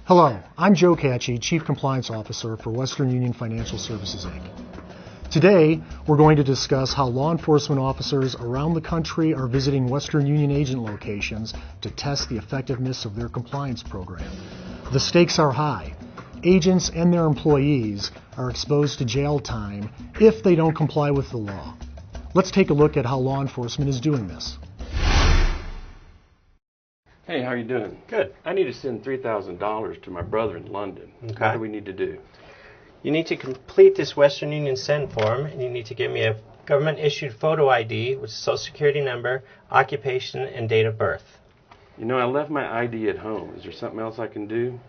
Hello, I'm Joe Catchy, Chief Compliance Officer for Western Union Financial Services, Inc. Today, we're going to discuss how law enforcement officers around the country are visiting Western Union agent locations to test the effectiveness of their compliance program. The stakes are high. Agents and their employees are exposed to jail time if they don't comply with the law. Let's take a look at how law enforcement is doing this. Hey, how are you doing? Good. I need to send $3,000 to my brother in London. Okay. What do we need to do? You need to complete this Western Union Send form, and you need to give me a government-issued photo ID with Social Security number, occupation, and date of birth. You know, I left my ID at home. Is there something else I can do?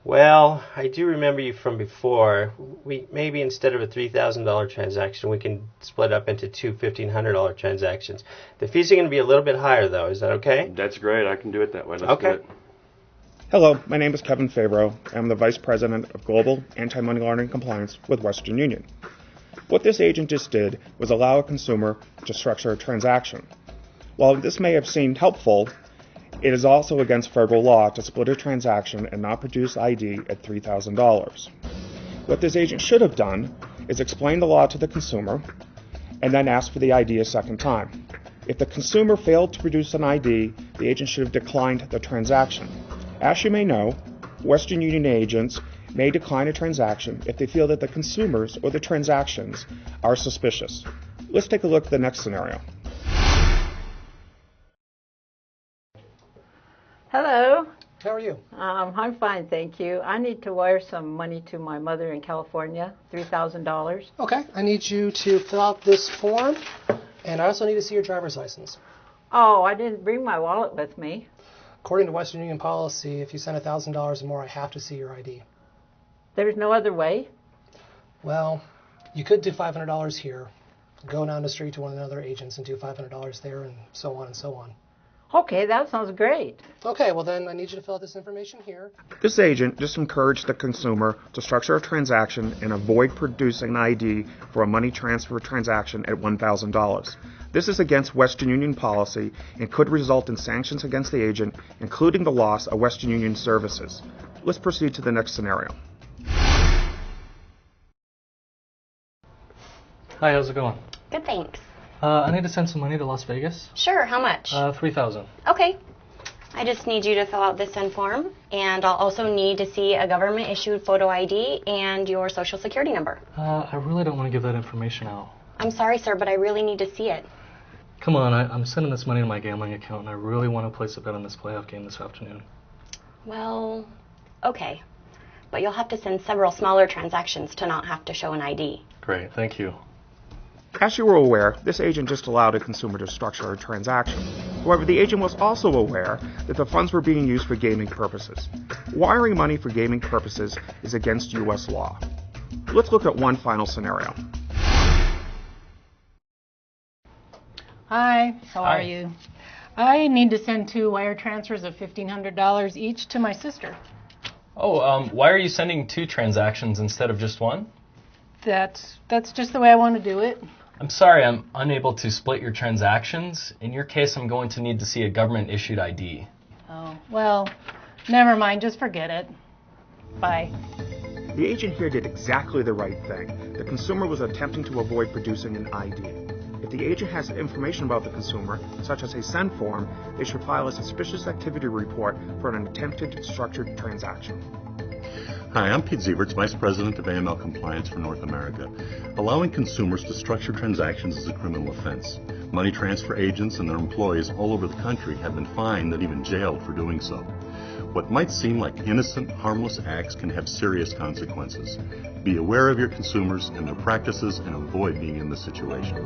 Well, I do remember you from before. Maybe instead of a $3,000 transaction, we can split up into two $1,500 transactions. The fees are going to be a little bit higher, though. Is that okay? That's great. I can do it that way. Let's do it. Hello, my name is Kevin Favreau. I'm the Vice President of Global Anti-Money Laundering Compliance with Western Union. What this agent just did was allow a consumer to structure a transaction. While this may have seemed helpful, it is also against federal law to split a transaction and not produce ID at $3,000. What this agent should have done is explain the law to the consumer and then ask for the ID a second time. If the consumer failed to produce an ID, the agent should have declined the transaction. As you may know, Western Union agents may decline a transaction if they feel that the consumers or the transactions are suspicious. Let's take a look at the next scenario. Hello. How are you? I'm fine, thank you. I need to wire some money to my mother in California, $3,000. Okay, I need you to fill out this form, and I also need to see your driver's license. Oh, I didn't bring my wallet with me. According to Western Union policy, if you send $1,000 or more, I have to see your ID. There's no other way? Well, you could do $500 here, go down the street to one of the other agents and do $500 there, and so on and so on. Okay, that sounds great. Okay, well then I need you to fill out this information here. This agent just encouraged the consumer to structure a transaction and avoid producing an ID for a money transfer transaction at $1,000. This is against Western Union policy and could result in sanctions against the agent, including the loss of Western Union services. Let's proceed to the next scenario. Hi, how's it going? Good, thanks. I need to send some money to Las Vegas. Sure, how much? $3,000. Okay. I just need you to fill out this send form, and I'll also need to see a government-issued photo ID and your Social Security number. I really don't want to give that information out. I'm sorry, sir, but I really need to see it. Come on, I'm sending this money to my gambling account, and I really want to place a bet on this playoff game this afternoon. Well, okay. But you'll have to send several smaller transactions to not have to show an ID. Great, thank you. As you were aware, this agent just allowed a consumer to structure a transaction. However, the agent was also aware that the funds were being used for gaming purposes. Wiring money for gaming purposes is against U.S. law. Let's look at one final scenario. Hi, how are you? I need to send 2 wire transfers of $1,500 each to my sister. Oh, why are you sending 2 transactions instead of just one? That's just the way I want to do it. I'm sorry, I'm unable to split your transactions. In your case, I'm going to need to see a government-issued ID. Oh, well, never mind, just forget it. Bye. The agent here did exactly the right thing. The consumer was attempting to avoid producing an ID. If the agent has information about the consumer, such as a send form, they should file a suspicious activity report for an attempted structured transaction. Hi, I'm Pete Zieverts, Vice President of AML Compliance for North America. Allowing consumers to structure transactions is a criminal offense. Money transfer agents and their employees all over the country have been fined and even jailed for doing so. What might seem like innocent, harmless acts can have serious consequences. Be aware of your consumers and their practices and avoid being in this situation.